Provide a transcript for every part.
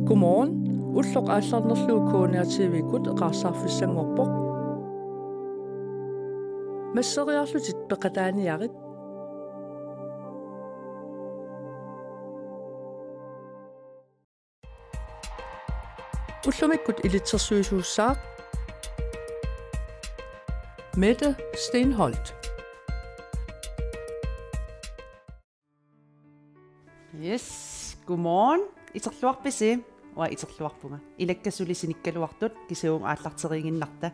Godmorgen. Utlok aallarnerluu kuuniativikut eqarsarfissangorpoq. Masseriarlutit peqataaniarit. Ullumikkut ilitsersuisuussaaq. Mette Stenholt. Yes, godmorgen. Iterluarpisi wa iterluarpunga. Ilakkasulisinikkaaluartut kisuung aallarteriinginnarta.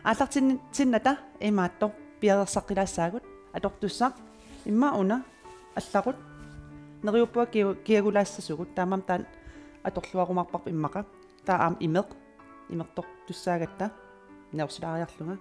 Aallartinnata imaattor piadersaqqilassaagut atortussaq imma una allaqut neriuppua kiagulaassasugut taamam taan atorluarumarparp immaqa taam imertor tussaagatta neorsilaariarlunga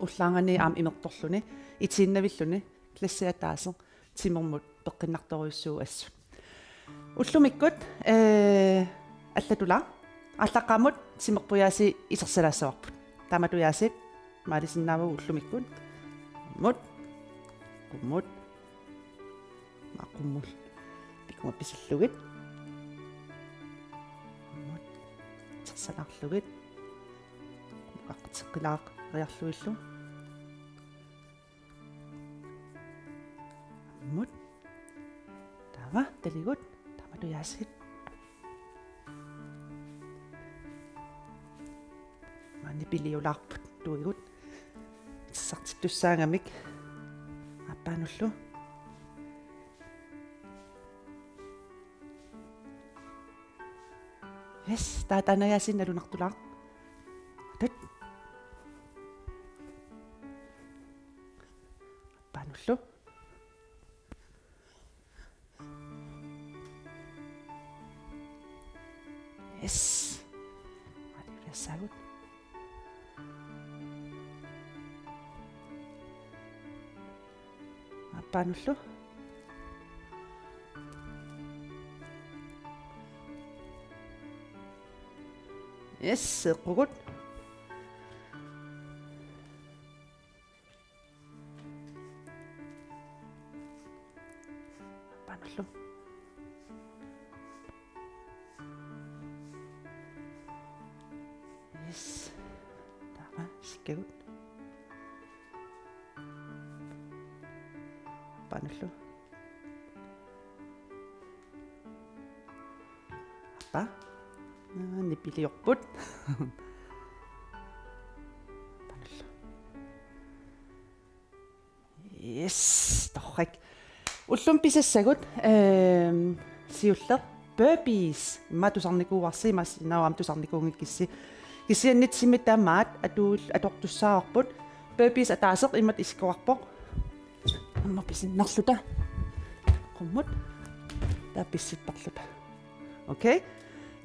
ullaangani aam imertorluni itiinnavilluni klassiataaser timermut peqqinnartoriussuu assut ullumikkut allatula allaqaamut simerpuyaasi isersalaassavарпут тааматуяасит маалисиннаавагу уллумиккут мут куммут мақуммул пикума писиллугит мут итерсалаарлугит аққитеққилаақ риарлуиллу мут таава талигут тааматуяасит манипилиулаарпут туигут сартиттуссаагамик аппаануллу эс таатанаяасин налунартулаа тат аппаануллу эс малиуляссаагут аппаануллу эс эққугут аппаануллу эс таава сиккагут аппаануллу аппа нипилиорпут аппаануллу yes торрак уллум писассагут сиуллер burpees имматусарникууарси массинауам тусарникуунгиккисси киссианнит симитаамаат атортуссаарпут burpees атаасеқ имат искуарпоқ амма писиннарлута qumмут тааписситтарлута окей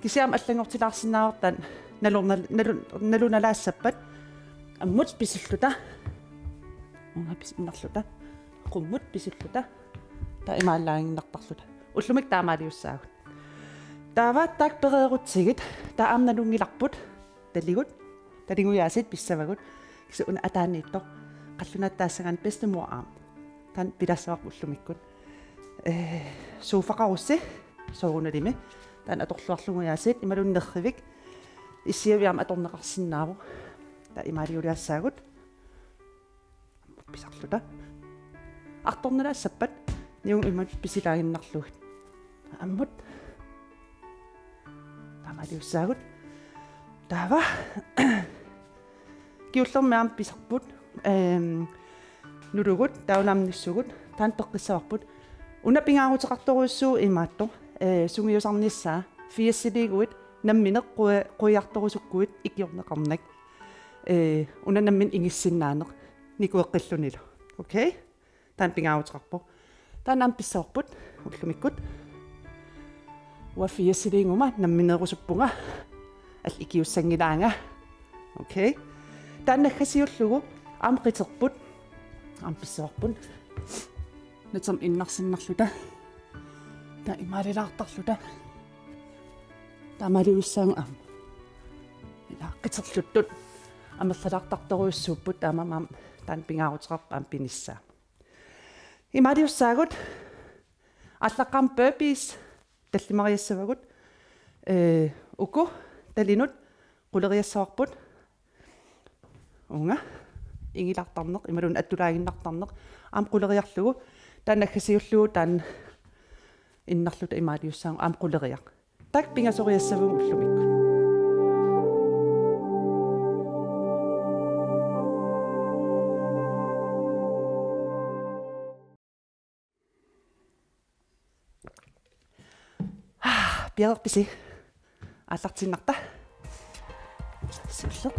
кисиам аллангортилаарсинааортан налуналаассаппат аммут писиллута унга писиннарлута qumмут писиллута та имааллаагиннартарлута уллумик таамаалиуссаагут таава так перерутсигит таамналунгиларпут талигут талигуяасит писсавагут кисуна атааниитто қаллунаттаассаган бестемор арм тан пилассавар уллумиккут суфақарусси сооруналими тан аторлуарлугуяасит ималуннерривик иссиавиам аторнеқарсинааву та имаалиулиассаагут писарлута арторнелаассаппат ниун имат писилаагиннарлугит аммут тамалиуссаагут таава киуллермаам писарпут нулугут таунамниссугут таан тоққиссаварпут унапингаарутеқарторуссуу имаатто сунгиусарниссаа фиассилигуит намминеқ қуиарторусуккуит икиорнеқарнак унанаммин ингиссиннаанеқ никуэққиллунилу окей таан пингаарутеқарпо таанам писсаварпут уллумиккут уа фиассилингума намминерусуппунга ал икиуссангилаанга окей тааннаххасиуллугу аам қитерпут аам писсаварпут нэтсам иннарсиннарлута та имаалилаартарлута таамалиуссаан аам ила қитерлуттут амерлалаартарторуйуссууппут таамамаам таан пингаарутеқарпа аам пиниссаа имаалиуссаагут аллаққам burpees таллимариассавагут уку талинут quleriassаварпут унга ингилартарнеқ ималун аттулаагиннартарнеқ аам quleriarlugu таанаггасиуллугу таан иннарлута имаалиуссаам аам quleriaq так пингасориассавгу уллумикку пиарписи ааллартиннарта сулле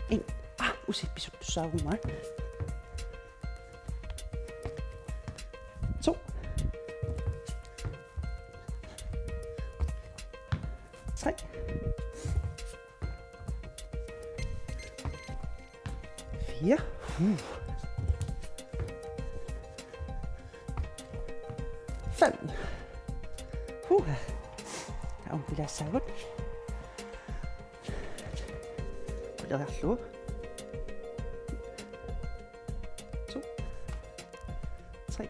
ин усипписуттуссаагумаа så 3 4 5 on pilassagut quleriarlugu 2 3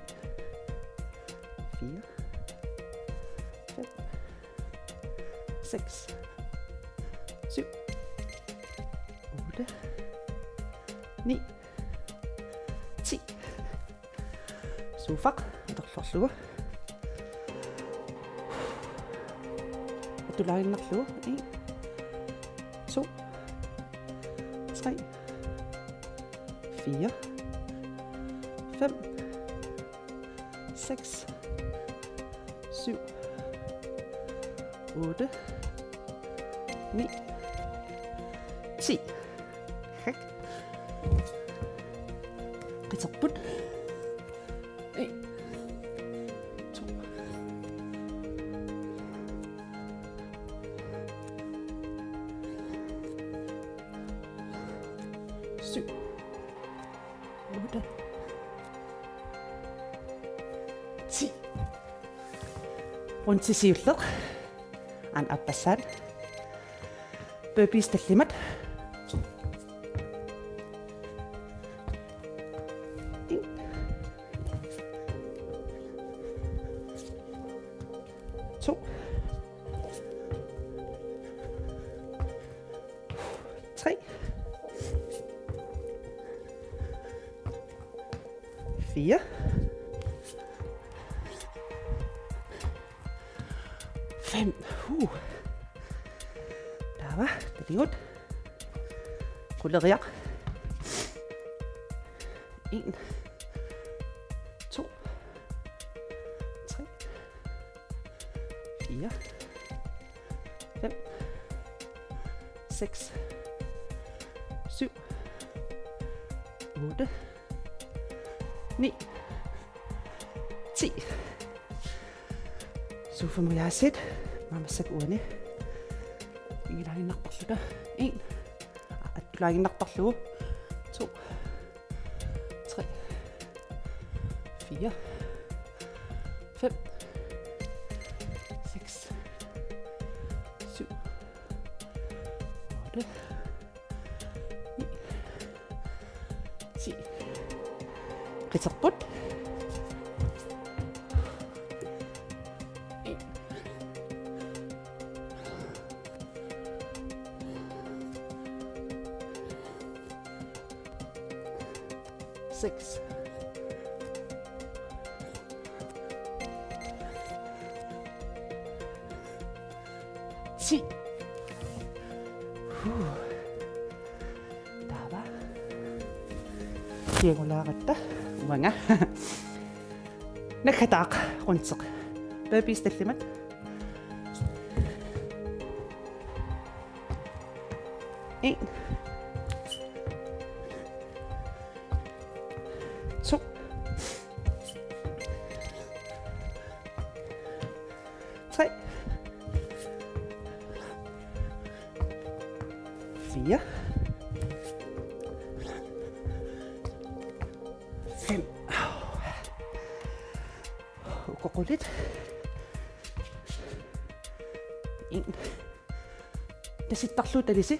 4 5 6 7 8 9 10 суфақ аторлорлугу атулаагиннарлугу 1 2 3 4 5 6 7 8 9 10 hak qitserput 1 2 7 8 10 rundt til sivlet an appasat burpees tallimat 1 2 3 4 5 der var det godt quleriaq 1 2 3 4 5 6 7 8 9 10 суфамуяасит мамассак уани игилаагиннартарлута 1 аттулаагиннартарлугу 2 3 4 5 6 7 8 9 10 qitserput 6 10 Tava Kiengulaaqatta uanga nakataaq runseq burpees tallimat 1 2 3 4 5 uqoqulit 1 tasittarlu talisi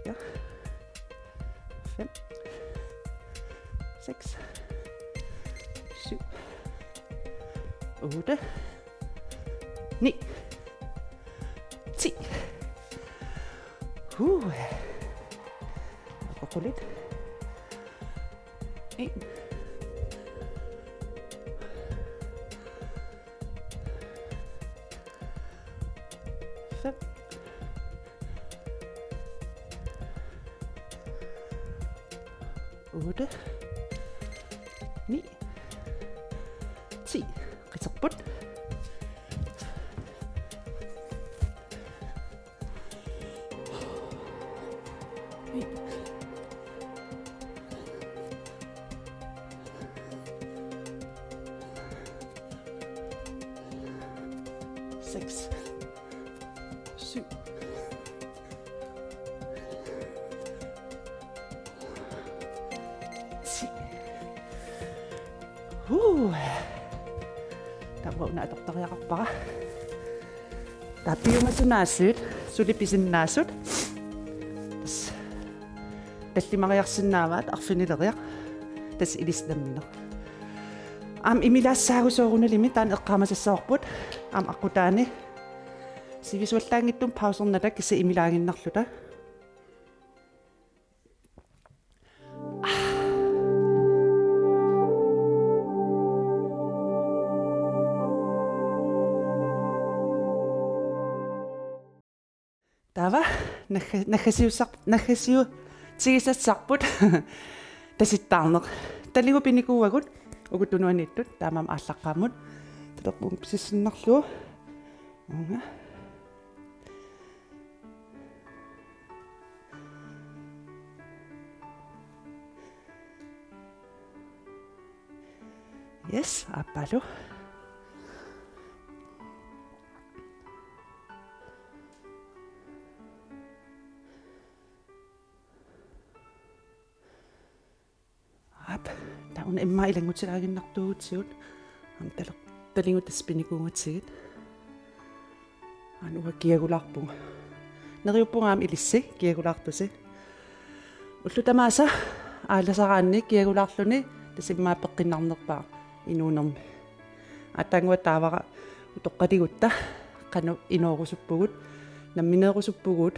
4 5 6 7, 8, 9, 10. Gå lidt. 1, 5, 8, 9, 10. Rigtig bund. Seks, 7, 10. Tapos na doktor yakak pa. Tapi yung masunasod, sulipisin nasod. Tas lima yaksin namat, akfinilariyak. Tas ilis damino. Imilas sa ako na limitan akama sa sokput. Ako tani. Si visual lang itong pause na da kasi imilangin nakluta. Tava, nakasiu tsigisat sakput. Tasittanok. Taligo pinikuwagut. Ugutunuan itu tamam asakamut. Tetap sisinaklu. Yes, apa lo? Taon na mailangot sila agad naktuhod siya. Ang talingot na spinikungot siya. Ano ka kiyagulak po. Nariyo po nga ilisi, kiyagulak to siya. Utlo tamasa, ala sa kanin, kiyagulak to ni. Kasi mapakinarnak pa, inunong. At ang watawa ka, utok katigot ta. Kano inokusupugod. Naminakusupugod.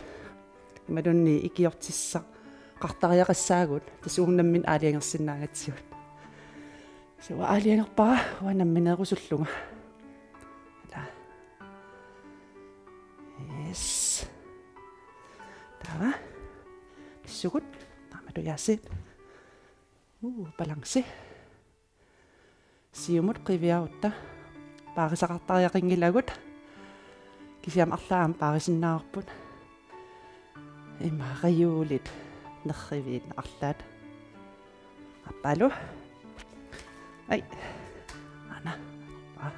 Madon ni ikiyok sisak. Kaktarya kasagot. Tapos yung namin aliyang sinangat siya. So, aliyang pa, namin ako sutlunga. Wala. Yes. Tama. Sugot. Tama to yasin. Palangsi. Siyumot kiviyaot ta. Para sa kaktarya king gilagot. Kisiyam aklaan para sinakpot. Makayulit. Nakrivid na aklat. Apalo. Ay. Ana. Pa.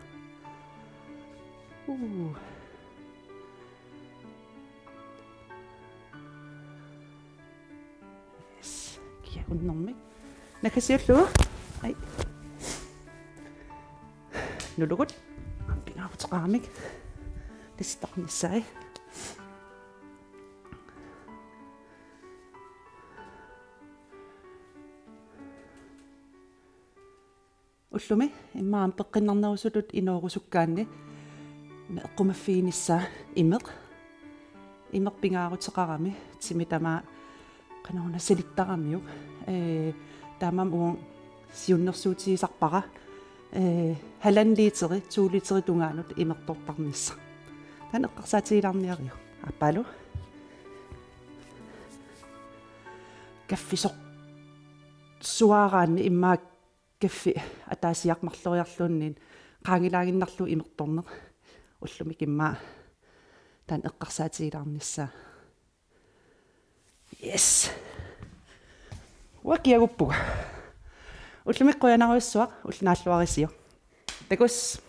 Yes. Kaya unong may. Nakasiyot lo. Ay. Nulugot. Ang pinakot sa kamig. Listak ni Sai. Ullumi, imma peqqinarnerusutut inuorusukkaanni meqqumaffiinissa imeq pingaarutseqarami timitama qanaruna silittaqamiuk taamam uung siunnersuutigisarpaqa 1,5 literi 2 literi tungaanut imertortarnissa tan eqqarsaatigilarniariu appalu kaffisoq suaraanni immaak kaffi ataasiaq marloriarluunnin qaangilaanginnarlu imertorneq ullumi kimma tan eqqarsaatigilarnissa yes wakiaguppuga ullumi qoyanaruissuaq ulnaalluarisio takus